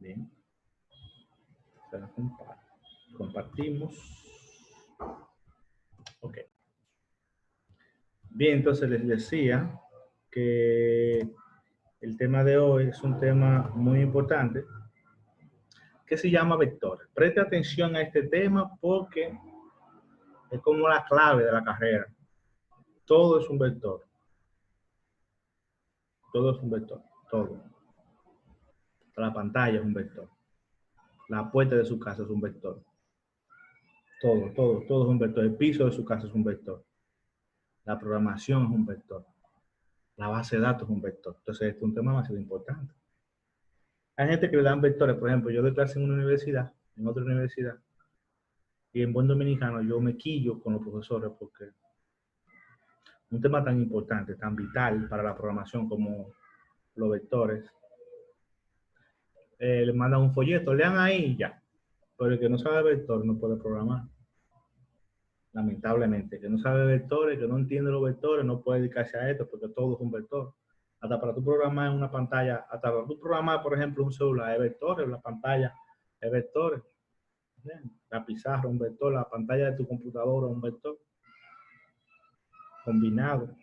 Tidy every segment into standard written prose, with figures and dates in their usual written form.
Bien. Se la compartimos. Ok. Bien, entonces les decía que el tema de hoy es un tema muy importante que se llama vectores. Preste atención a este tema porque es como la clave de la carrera. Todo es un vector. Todo es un vector. Todo. La pantalla es un vector. La puerta de su casa es un vector. Todo es un vector. El piso de su casa es un vector. La programación es un vector. La base de datos es un vector. Entonces, este es un tema demasiado importante. Hay gente que le dan vectores. Por ejemplo, yo doy clase en una universidad, en otra universidad, y en buen dominicano yo me quillo con los profesores porque un tema tan importante, tan vital para la programación como los vectores, le mandan un folleto, lean ahí y ya. Pero el que no sabe vector no puede programar. Lamentablemente, que no sabe vectores, que no entiende los vectores, no puede dedicarse a esto porque todo es un vector. Hasta para tu programar en una pantalla, hasta para tu programar, por ejemplo, un celular es vectores, la pantalla es vectores. La pizarra un vector, la pantalla de tu computadora un vector combinado.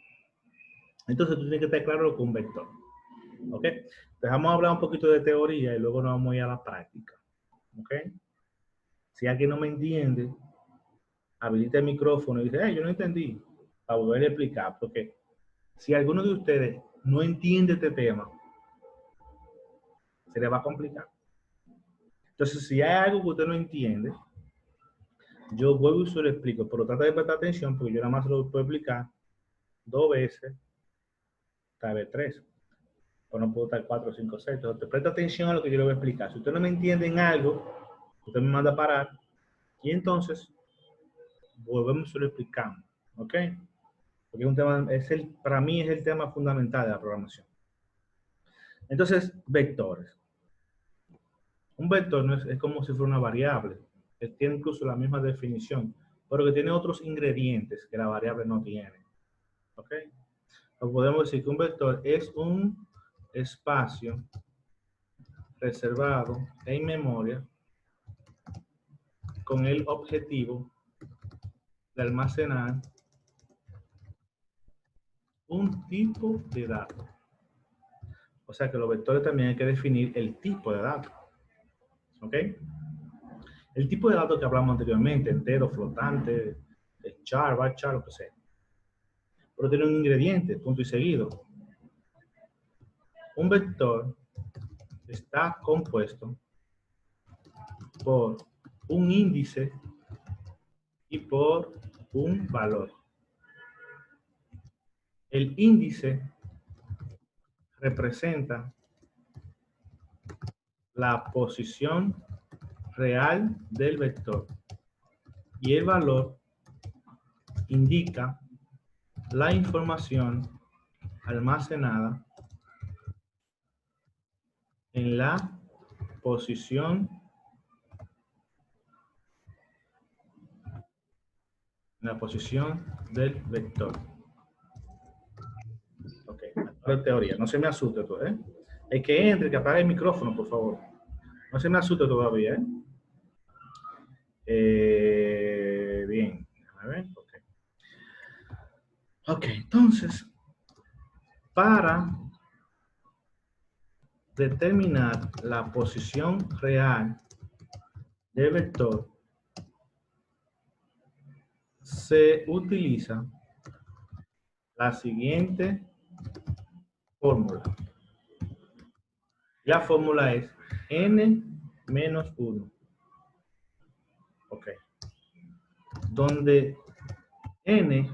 Entonces tú tienes que estar claro lo que es un vector. ¿Ok? Entonces vamos a hablar un poquito de teoría y luego nos vamos a ir a la práctica. ¿Ok? Si alguien no me entiende, habilita el micrófono y dice, hey, yo no entendí, para volver a explicar, porque si alguno de ustedes no entiende este tema, se le va a complicar. Entonces, si hay algo que usted no entiende, yo vuelvo y se lo explico, pero trata de prestar atención porque yo nada más lo puedo explicar 2 veces, tal vez 3, o no puedo estar 4, 5, 6. Entonces, presta atención a lo que yo le voy a explicar. Si usted no me entiende en algo, usted me manda a parar y entonces volvemos y lo explicamos. ¿Ok? Porque es un tema, para mí es el tema fundamental de la programación. Entonces, vectores. Un vector no es como si fuera una variable. Tiene incluso la misma definición, pero que tiene otros ingredientes que la variable no tiene. ¿Ok? O podemos decir que un vector es un espacio reservado en memoria con el objetivo de almacenar un tipo de dato. O sea que los vectores también hay que definir el tipo de dato. ¿Ok? El tipo de datos que hablamos anteriormente, entero, flotante, char, varchar, lo que sea. Pero tiene un ingrediente, punto y seguido. Un vector está compuesto por un índice y por un valor. El índice representa la posición real del vector y el valor indica la información almacenada en la posición del vector. Ok, ahora teoría. No se me asuste todo, ¿eh? El que entre, que apague el micrófono, por favor. No se me asuste todavía, ¿eh? Bien. A ver, ok. Ok, entonces, para determinar la posición real del vector, se utiliza la siguiente fórmula. La fórmula es n menos 1. Ok. Donde n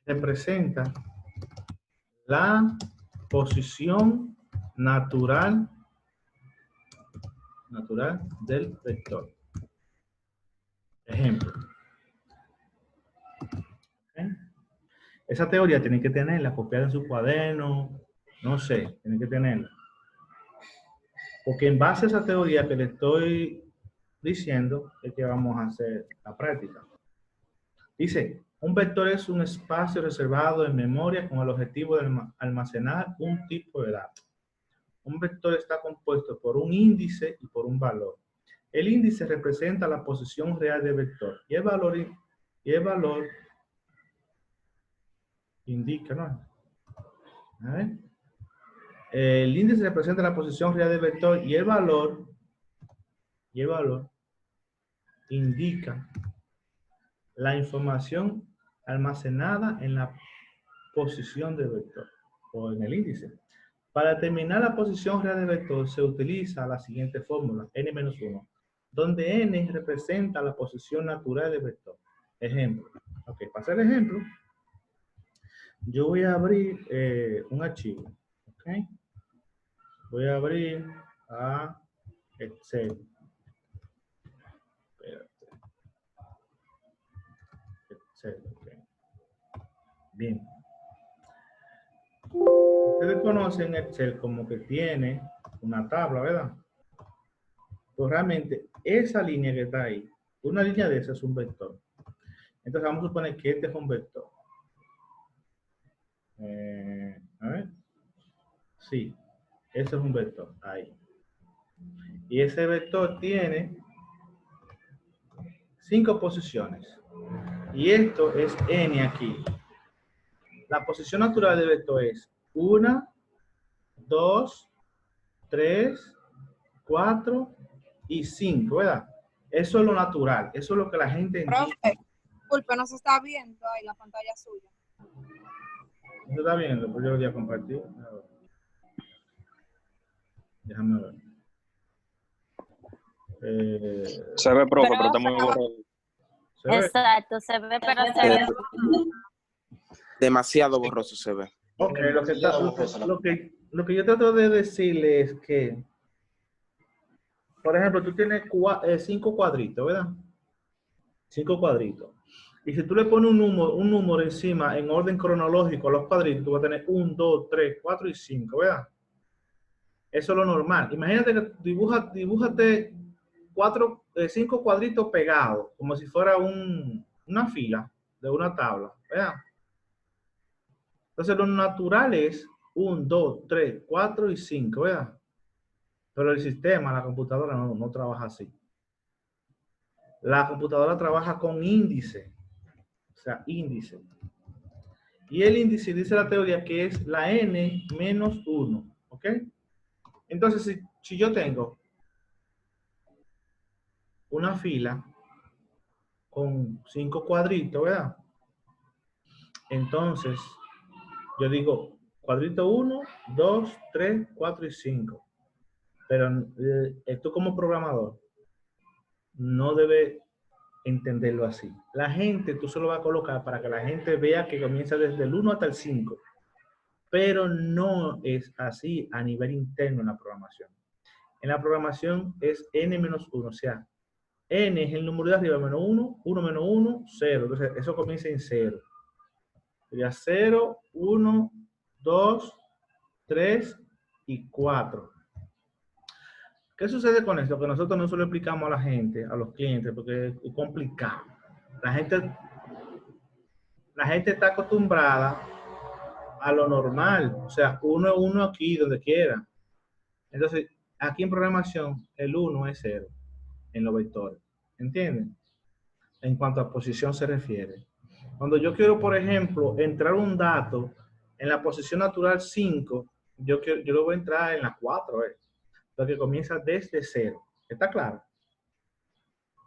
representa la posición natural del vector. Ejemplo. ¿Okay? Esa teoría tienen que tenerla copiada en su cuaderno, no sé, tienen que tenerla. Porque en base a esa teoría que le estoy diciendo es que vamos a hacer la práctica. Dice, un vector es un espacio reservado en memoria con el objetivo de almacenar un tipo de datos. un vector está compuesto por un índice y por un valor. El índice representa la posición real del vector y el valor indica, ¿no? A ver. El índice representa la posición real del vector y el valor indica la información almacenada en la posición del vector o en el índice. Para determinar la posición real del vector se utiliza la siguiente fórmula, n-1, donde n representa la posición natural del vector. Ejemplo. Ok, para hacer el ejemplo, yo voy a abrir un archivo. Okay. Voy a abrir a Excel. Espérate. Excel, okay. Bien. Ustedes conocen Excel como que tiene una tabla, ¿verdad? Pues realmente esa línea que está ahí, una línea de esas es un vector. Entonces vamos a suponer que este es un vector. A ver. Sí, ese es un vector, ahí. Y ese vector tiene 5 posiciones. Y esto es n aquí. La posición natural del vector es 1, 2, 3, 4 y 5, ¿verdad? Eso es lo natural, eso es lo que la gente entiende. Profe, disculpe, no se está viendo ahí la pantalla suya. ¿No se está viendo? Pues yo lo voy a compartir. A ver. Déjame ver. Se ve, profe, pero está muy borroso. ¿Se ve? Exacto, se ve, pero se ve. Demasiado borroso se ve. Ok, lo que yo trato de decirle es que, por ejemplo, tú tienes 5 cuadritos, ¿verdad? 5 cuadritos. Y si tú le pones un número encima en orden cronológico a los cuadritos, tú vas a tener 1, 2, 3, 4 y 5, ¿verdad? Eso es lo normal. Imagínate que dibújate 5 cuadritos pegados, como si fuera una fila de una tabla, ¿verdad? Entonces lo natural es 1, 2, 3, 4 y 5, ¿verdad? Pero el sistema, la computadora no trabaja así. La computadora trabaja con índice. O sea, índice. Y el índice dice la teoría que es la n menos 1. ¿Ok? Entonces, si yo tengo una fila con 5 cuadritos, ¿verdad? Entonces, yo digo cuadrito 1, 2, 3, 4 y 5. Pero tú como programador no debe entenderlo así. La gente, tú se lo vas a colocar para que la gente vea que comienza desde el 1 hasta el 5. Pero no es así a nivel interno en la programación. En la programación es n-1, o sea, n es el número de arriba, menos 1, 1 menos 1, 0. Entonces, eso comienza en 0. Sería 0, 1, 2, 3 y 4. ¿Qué sucede con esto? Que nosotros no se lo explicamos a la gente, a los clientes, porque es complicado. La gente está acostumbrada a lo normal. O sea, 1 es 1 aquí, donde quiera. Entonces, aquí en programación, el 1 es 0 en los vectores. ¿Entienden? En cuanto a posición se refiere. Cuando yo quiero, por ejemplo, entrar un dato en la posición natural 5, yo lo voy a entrar en la 4, porque comienza desde 0. ¿Está claro?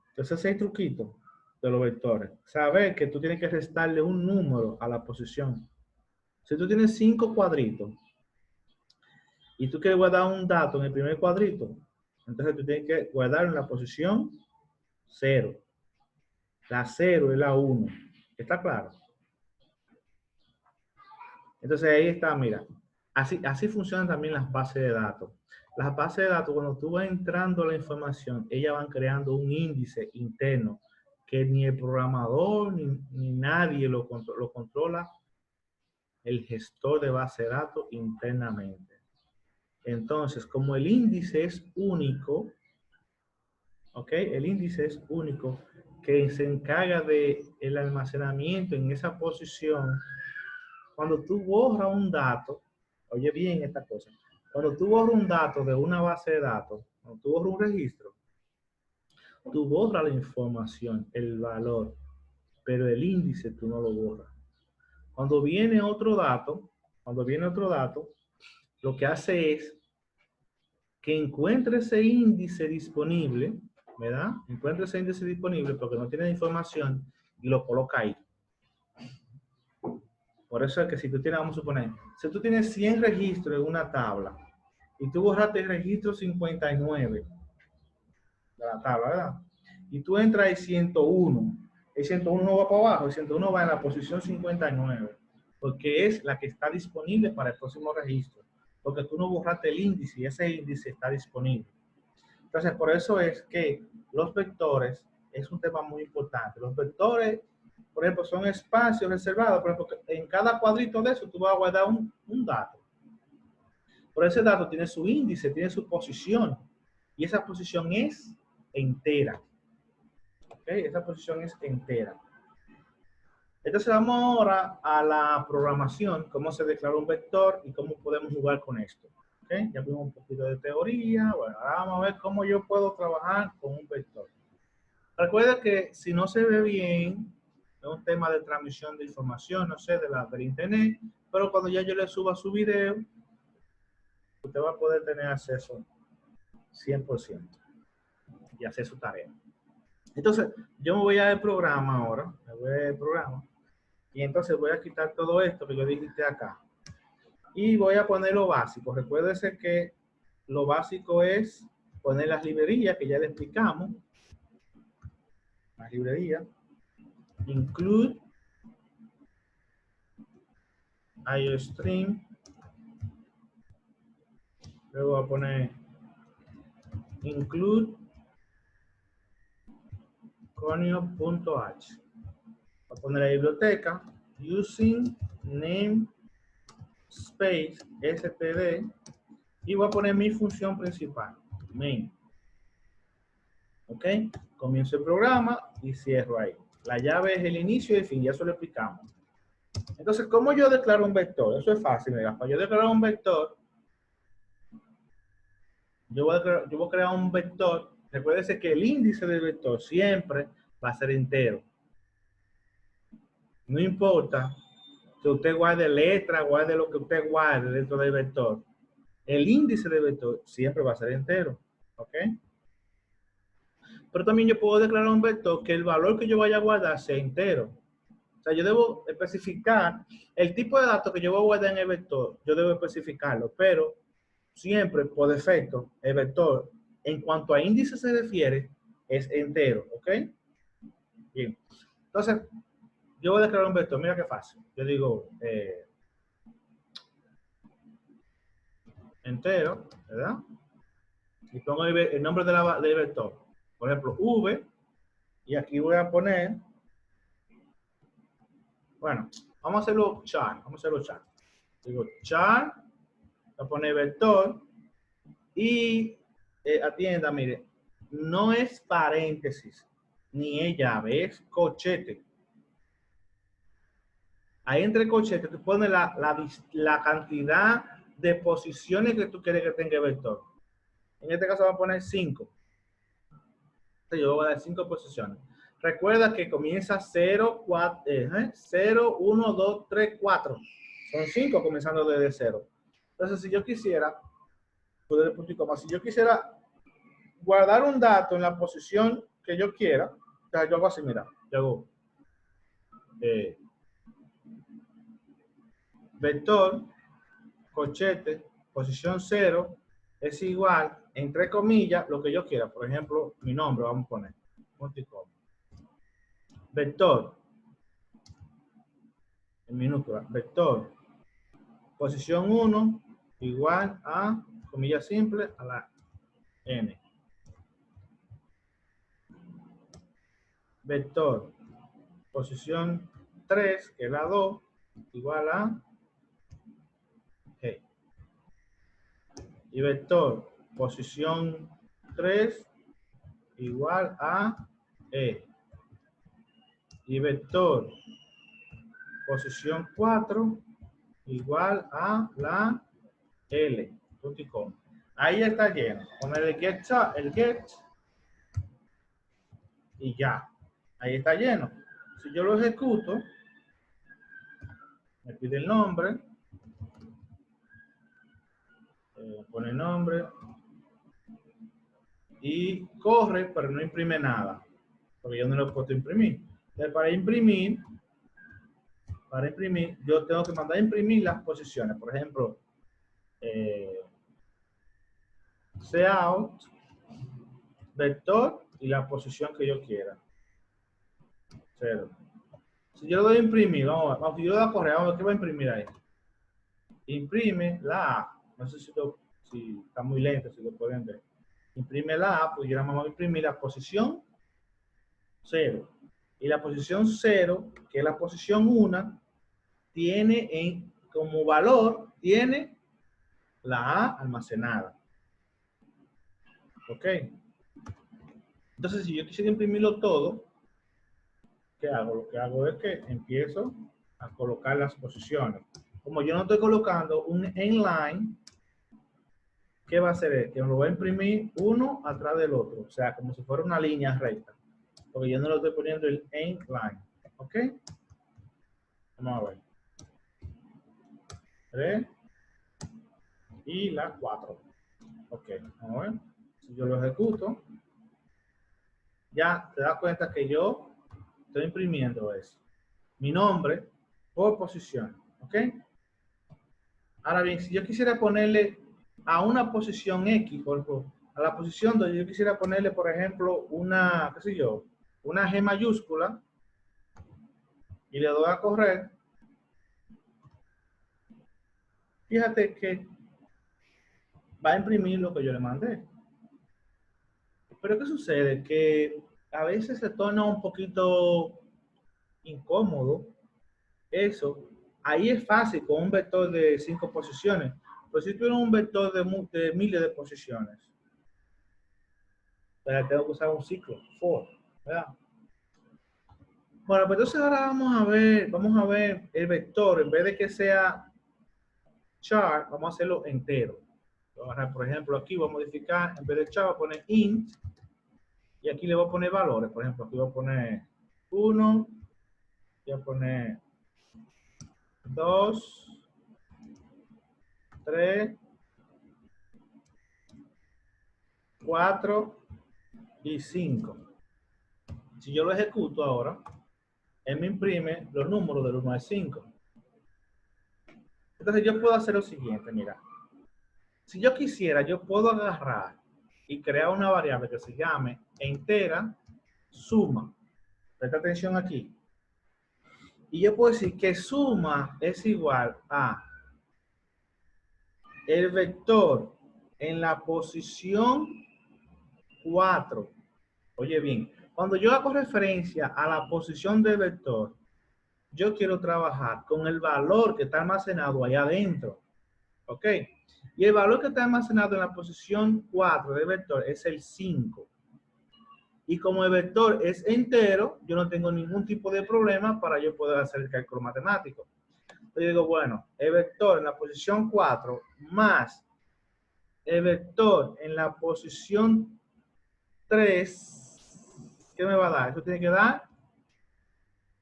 Entonces, ese es el truquito de los vectores. Saber que tú tienes que restarle un número a la posición. Si tú tienes 5 cuadritos y tú quieres guardar un dato en el primer cuadrito, entonces tú tienes que guardar en la posición 0. La 0 es la 1. ¿Está claro? Entonces ahí está, mira. Así funcionan también las bases de datos. Las bases de datos, cuando tú vas entrando la información, ellas van creando un índice interno que ni el programador ni nadie lo controla el gestor de base de datos internamente. Entonces, como el índice es único, ¿ok? El índice es único que se encarga del almacenamiento en esa posición. Cuando tú borras un dato, oye bien esta cosa, Cuando tú borras un dato de una base de datos, cuando tú borras un registro, tú borras la información, el valor, pero el índice tú no lo borras. Cuando viene otro dato, lo que hace es que encuentre ese índice disponible, ¿verdad? Encuentre ese índice disponible porque no tiene información y lo coloca ahí. Por eso es que si tú tienes, vamos a suponer, si tú tienes 100 registros en una tabla y tú borraste el registro 59 de la tabla, ¿verdad? Y tú entras ahí 101, el 101 no va para abajo, el 101 va en la posición 59, porque es la que está disponible para el próximo registro, porque tú no borraste el índice y ese índice está disponible. Entonces, por eso es que los vectores es un tema muy importante. Los vectores, por ejemplo, son espacios reservados. Por ejemplo, en cada cuadrito de eso tú vas a guardar un dato. Pero ese dato tiene su índice, tiene su posición. Y esa posición es entera. ¿Okay? Esa posición es entera. Entonces vamos ahora a la programación, cómo se declara un vector y cómo podemos jugar con esto. ¿Okay? Ya vimos un poquito de teoría. Bueno, ahora vamos a ver cómo yo puedo trabajar con un vector. Recuerda que si no se ve bien, es un tema de transmisión de información, no sé, del internet, pero cuando ya yo le suba su video, usted va a poder tener acceso 100% y hacer su tarea. Entonces, yo me voy al programa ahora, me voy al programa, y entonces voy a quitar todo esto que yo dijiste acá. Y voy a poner lo básico. Recuérdese que lo básico es poner las librerías que ya le explicamos. Las librerías. Include IOStream. Luego voy a poner include conio.h. Voy a poner la biblioteca using name space std y voy a poner mi función principal, main. Ok, comienzo el programa y cierro ahí. La llave es el inicio y el fin, ya eso lo explicamos. Entonces, ¿cómo yo declaro un vector? Eso es fácil, mira. Para yo declarar un vector, yo voy a crear un vector. Recuérdese que el índice del vector siempre va a ser entero. No importa que usted guarde letra, guarde lo que usted guarde dentro del vector. El índice del vector siempre va a ser entero. ¿Ok? Pero también yo puedo declarar un vector que el valor que yo vaya a guardar sea entero. O sea, yo debo especificar el tipo de datos que yo voy a guardar en el vector. Yo debo especificarlo, pero siempre, por defecto, el vector, en cuanto a índice se refiere, es entero. ¿Ok? Bien. Entonces, yo voy a declarar un vector. Mira qué fácil. Yo digo entero, ¿verdad? Y pongo el nombre del vector. Por ejemplo, v. Y aquí voy a poner, bueno, vamos a hacerlo char. Digo char, voy a poner vector. Y atienda, mire, no es paréntesis, ni es llave, es cochete. Ahí entre cochete tú pones la cantidad de posiciones que tú quieres que tenga el vector. En este caso voy a poner 5. Entonces yo voy a dar 5 posiciones. Recuerda que comienza 0, 1, 2, 3, 4. Son 5 comenzando desde 0. Entonces si yo quisiera, si yo quisiera guardar un dato en la posición que yo quiera, o sea, yo hago así, mira, yo hago vector, cochete, posición 0, es igual, entre comillas, lo que yo quiera. Por ejemplo, mi nombre, vamos a poner, multicom. Vector, en minúscula, vector, posición 1, igual a, comilla simple, a la n. Vector, posición 3, que es la 2, igual a G. Y vector, posición 3, igual a E. Y vector, posición 4, igual a la L. punto y coma. Ahí ya está lleno. Poner el get y ya. Ahí está lleno. Si yo lo ejecuto, me pide el nombre, pone el nombre y corre, pero no imprime nada, porque yo no lo he puesto a imprimir. Entonces, para imprimir, yo tengo que mandar a imprimir las posiciones. Por ejemplo, cout, vector y la posición que yo quiera. 0. Si yo lo doy a imprimir, vamos a ver, yo lo doy a correr, vamos a ver qué va a imprimir ahí. Imprime la A. No sé si está muy lento, si lo pueden ver. Imprime la A, pues yo la vamos a imprimir la posición 0. Y la posición 0, que es la posición 1, tiene como valor, tiene la A almacenada. ¿Ok? Entonces, si yo quisiera imprimirlo todo, ¿qué hago? Lo que hago es que empiezo a colocar las posiciones. Como yo no estoy colocando un inline, ¿qué va a hacer? Que me lo va a imprimir uno atrás del otro. O sea, como si fuera una línea recta. Porque yo no lo estoy poniendo el inline. ¿Ok? Vamos a ver. 3 y la 4. Ok, vamos a ver. Si yo lo ejecuto, ya te das cuenta que yo estoy imprimiendo eso. Mi nombre por posición. ¿Ok? Ahora bien, si yo quisiera ponerle a una posición X, por ejemplo, a la posición donde yo quisiera ponerle, por ejemplo, una, qué sé yo, una G mayúscula, y le doy a correr, fíjate que va a imprimir lo que yo le mandé. Pero ¿qué sucede? Que a veces se torna un poquito incómodo eso. Ahí es fácil con un vector de 5 posiciones. Pero si tuviera un vector de miles de posiciones, tengo que usar un ciclo, for, ¿verdad? Bueno, pues entonces ahora vamos a ver el vector, en vez de que sea char, vamos a hacerlo entero. Ahora, por ejemplo, aquí voy a modificar, en vez de char, voy a poner int, y aquí le voy a poner valores. Por ejemplo, aquí voy a poner 1, voy a poner 2, 3, 4 y 5. Si yo lo ejecuto ahora, él me imprime los números del 1 al 5. Entonces yo puedo hacer lo siguiente, mira. Si yo quisiera, yo puedo agarrar y crear una variable que se llame entera suma. Presta atención aquí. Y yo puedo decir que suma es igual a el vector en la posición 4. Oye bien, cuando yo hago referencia a la posición del vector, yo quiero trabajar con el valor que está almacenado allá adentro. ¿Ok? Y el valor que está almacenado en la posición 4 del vector es el 5. Y como el vector es entero, yo no tengo ningún tipo de problema para yo poder hacer el cálculo matemático. Entonces digo, bueno, el vector en la posición 4 más el vector en la posición 3, ¿qué me va a dar? Eso tiene que dar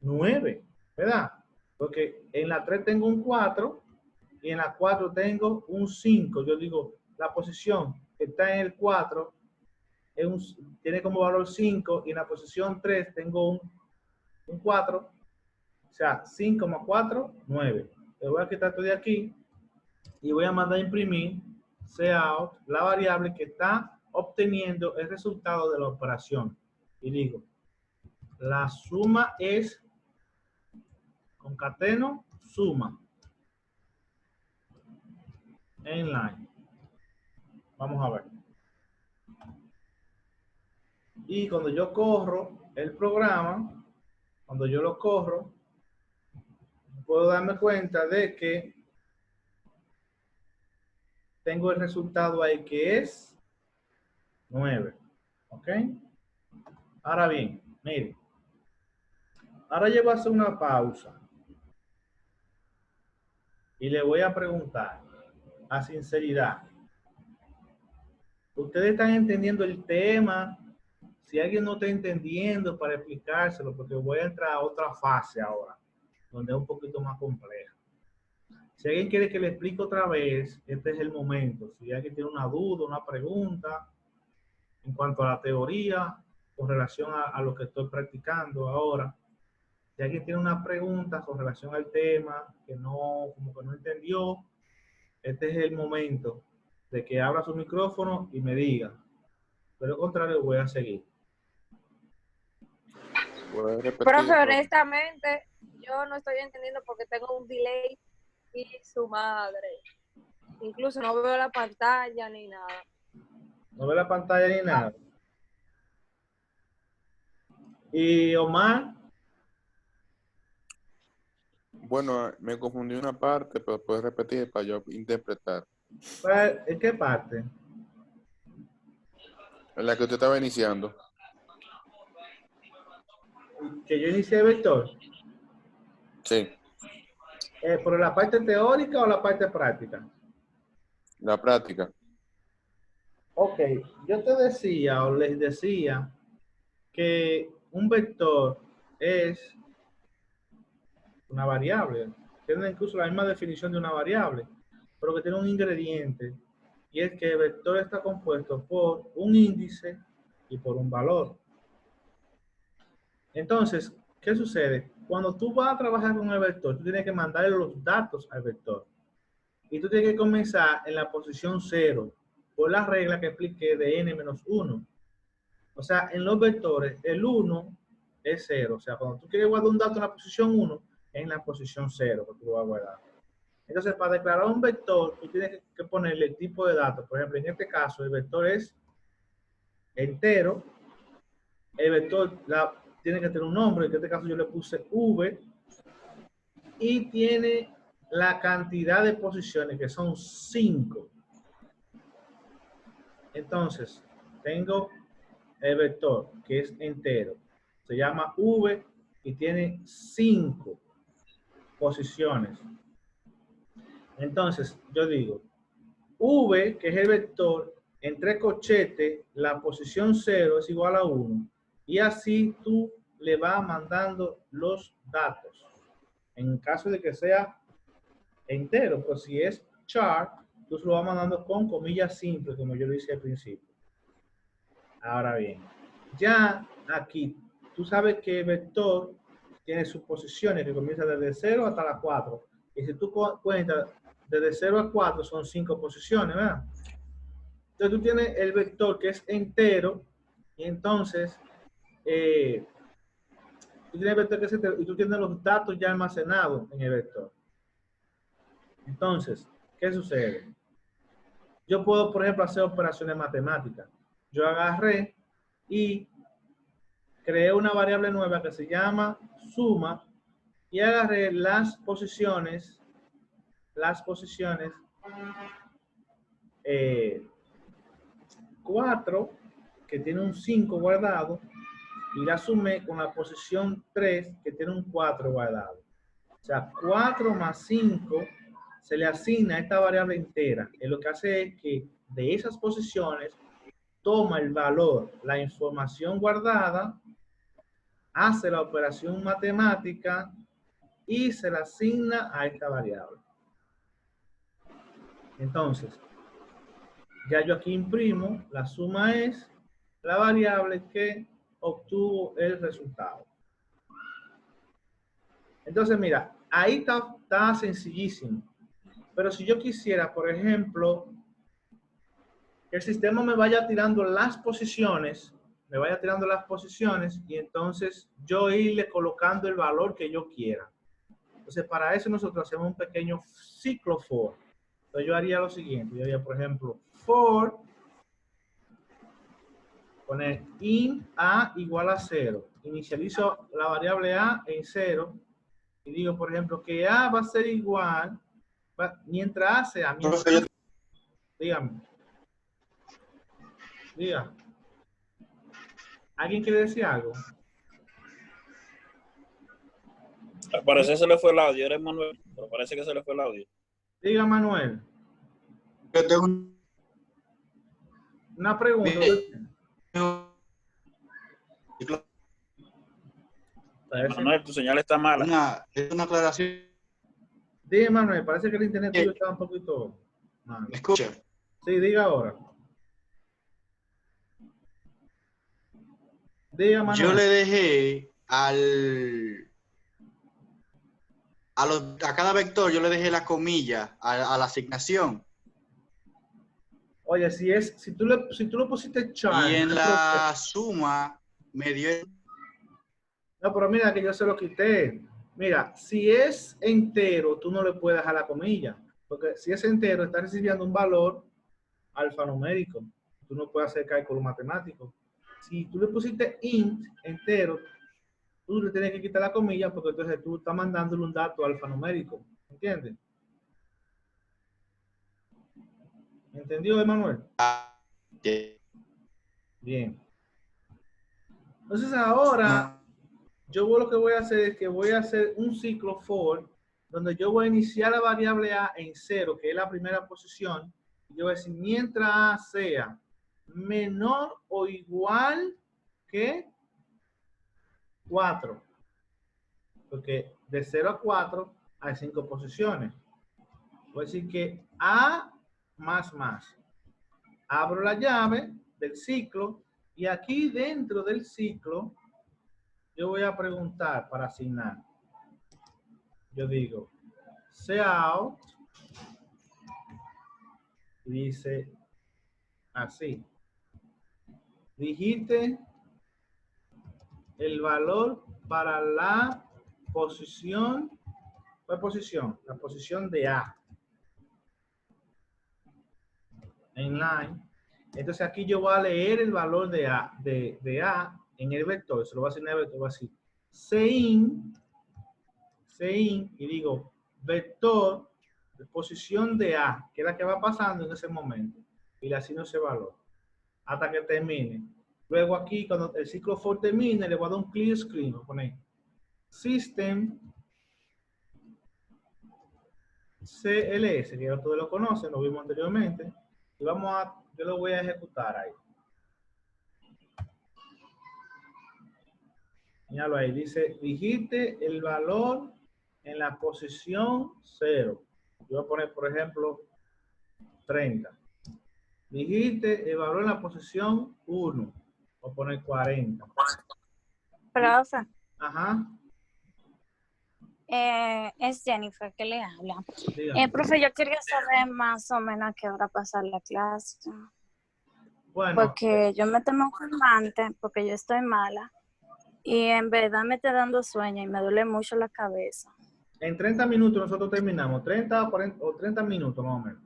9, ¿verdad? Porque en la 3 tengo un 4 y en la 4 tengo un 5. Yo digo, la posición que está en el 4 tiene como valor 5 y en la posición 3 tengo un 4. O sea, 5 más 4, 9. Le voy a quitar esto de aquí y voy a mandar a imprimir cout, la variable que está obteniendo el resultado de la operación. Y digo, la suma es concateno suma inline. Vamos a ver. Y cuando yo corro el programa, cuando yo lo corro, puedo darme cuenta de que tengo el resultado ahí que es 9. ¿Ok? Ahora bien, miren. Ahora yo voy a hacer una pausa. Y le voy a preguntar, a sinceridad, ustedes están entendiendo el tema. Si alguien no está entendiendo, para explicárselo, porque voy a entrar a otra fase ahora, donde es un poquito más compleja. Si alguien quiere que le explique otra vez, este es el momento. Si alguien tiene una duda, una pregunta en cuanto a la teoría con relación a lo que estoy practicando ahora, si alguien tiene una pregunta con relación al tema que como que no entendió, este es el momento de que abra su micrófono y me diga. De lo contrario, voy a seguir. Profe, honestamente, yo no estoy entendiendo porque tengo un delay y su madre. Incluso no veo la pantalla ni nada. No ve la pantalla ni nada. Y Omar. Bueno, me confundí una parte, pero puedes repetir para yo interpretar. ¿En qué parte? En la que usted estaba iniciando. Que yo inicié el vector. Sí, ¿Por la parte teórica o la parte práctica? la práctica. Ok, yo te decía o les decía que un vector es una variable. Tiene incluso la misma definición de una variable, pero que tiene un ingrediente, y es que el vector está compuesto por un índice y por un valor. Entonces, ¿qué sucede? Cuando tú vas a trabajar con el vector, tú tienes que mandarle los datos al vector. Y tú tienes que comenzar en la posición 0, por la regla que expliqué de n-1. O sea, en los vectores, el 1 es 0. O sea, cuando tú quieres guardar un dato en la posición 1, es en la posición 0 que tú lo vas a guardar. Entonces, para declarar un vector, tú tienes que ponerle el tipo de datos. Por ejemplo, en este caso, el vector es entero. El vector tiene que tener un nombre. En este caso, yo le puse v. Y tiene la cantidad de posiciones, que son 5. Entonces, tengo el vector, que es entero. Se llama v y tiene 5 posiciones. Entonces, yo digo, v, que es el vector, entre corchetes, la posición 0 es igual a 1. Y así tú le vas mandando los datos. En caso de que sea entero, pero si es char, tú se lo vas mandando con comillas simples, como yo lo hice al principio. Ahora bien, ya aquí, tú sabes que el vector tiene sus posiciones que comienzan desde 0 hasta la 4. Y si tú cuentas desde 0 a 4 son 5 posiciones, ¿verdad? Entonces tú tienes el vector que es entero y entonces tú tienes el vector que es entero y tú tienes los datos ya almacenados en el vector. Entonces, ¿qué sucede? Yo puedo, por ejemplo, hacer operaciones matemáticas. Yo agarré y creé una variable nueva que se llama suma y agarré las posiciones 4, que tiene un 5 guardado, y la sumé con la posición 3, que tiene un 4 guardado. O sea, 4 más 5 se le asigna a esta variable entera. Y lo que hace es que de esas posiciones toma el valor, la información guardada, hace la operación matemática y se la asigna a esta variable. Entonces, ya yo aquí imprimo, la suma es la variable que obtuvo el resultado. Entonces, mira, ahí está sencillísimo. Pero si yo quisiera, por ejemplo, que el sistema me vaya tirando las posiciones, y entonces yo irle colocando el valor que yo quiera. Entonces, para eso nosotros hacemos un pequeño ciclo for. Entonces, yo haría lo siguiente. Yo haría, por ejemplo, for, poner int a igual a 0. Inicializo la variable a en 0. Y digo, por ejemplo, que a va a ser igual, mientras a sea, dígame. Diga. ¿Alguien quiere decir algo? Al parecer se le fue el audio, eres Manuel, pero parece que se le fue el audio. Diga, Manuel. Una pregunta. Parece- Manuel, tu señal está mala. Es una aclaración. Dime, Manuel, parece que el internet tuyo está un poquito mal. ¿Me escucha? Sí, diga ahora. Diga, Manuel. Yo le dejé a cada vector, yo le dejé la comilla a la asignación. Oye, si tú lo pusiste char. Y en la suma me dio... No, pero mira que yo se lo quité. Mira, si es entero, tú no le puedes dejar la comilla. Porque si es entero, está recibiendo un valor alfanumérico. Tú no puedes hacer cálculo matemático. Si tú le pusiste int entero, tú le tienes que quitar la comilla porque entonces tú estás mandándole un dato alfanumérico. ¿Entiendes? ¿Entendió, Emanuel? Bien. Entonces ahora, yo lo que voy a hacer es que voy a hacer un ciclo for, donde yo voy a iniciar la variable a en 0, que es la primera posición. Y yo voy a decir, mientras a sea menor o igual que 4. Porque de 0 a 4 hay 5 posiciones. Voy a decir que a más. Abro la llave del ciclo y aquí dentro del ciclo yo voy a preguntar para asignar. Yo digo cout y dice así. Digite el valor para la posición. ¿Cuál posición? La posición de A. En line. Entonces aquí yo voy a leer el valor de A, de A en el vector. Se lo voy a asignar al vector. Voy a decir sein y digo vector de posición de A, que es la que va pasando en ese momento. Y le asigno ese valor hasta que termine. Luego aquí, cuando el ciclo for termine, le voy a dar un clear screen. Voy a poner system CLS, que ya todos lo conocen, lo vimos anteriormente. Y yo lo voy a ejecutar ahí. Míralo ahí, dice, digite el valor en la posición 0. Yo voy a poner, por ejemplo, 30. Digite el valor en la posición 1. Voy a poner 40. Profe, Ajá. es Jennifer que le habla. Dígame. Profe, yo quería saber más o menos a qué hora pasar la clase. Bueno, Porque yo me tomo un calmante, porque yo estoy mala. Y en verdad me está dando sueño y me duele mucho la cabeza. en 30 minutos nosotros terminamos. 30 o 40 o 30 minutos más o menos.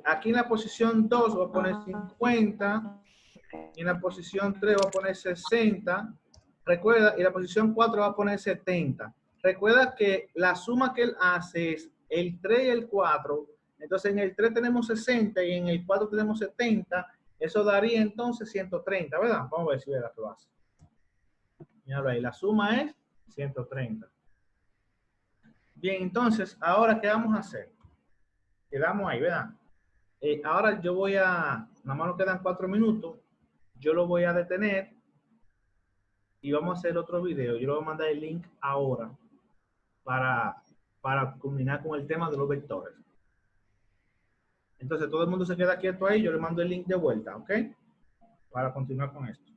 Aquí en la posición 2 voy a poner 50. Y en la posición 3 voy a poner 60. Recuerda, y la posición 4 va a poner 70. Recuerda que la suma que él hace es el 3 y el 4. Entonces en el 3 tenemos 60 y en el 4 tenemos 70. Eso daría entonces 130, ¿verdad? Vamos a ver si ve la que lo hace. Míralo ahí, la suma es 130. Bien, entonces, ahora, ¿qué vamos a hacer? Quedamos ahí, ¿verdad? Ahora yo voy a, nada más nos quedan 4 minutos. Yo lo voy a detener y vamos a hacer otro video. Yo le voy a mandar el link ahora para culminar con el tema de los vectores. Entonces todo el mundo se queda quieto ahí. Yo le mando el link de vuelta, ¿ok? Para continuar con esto.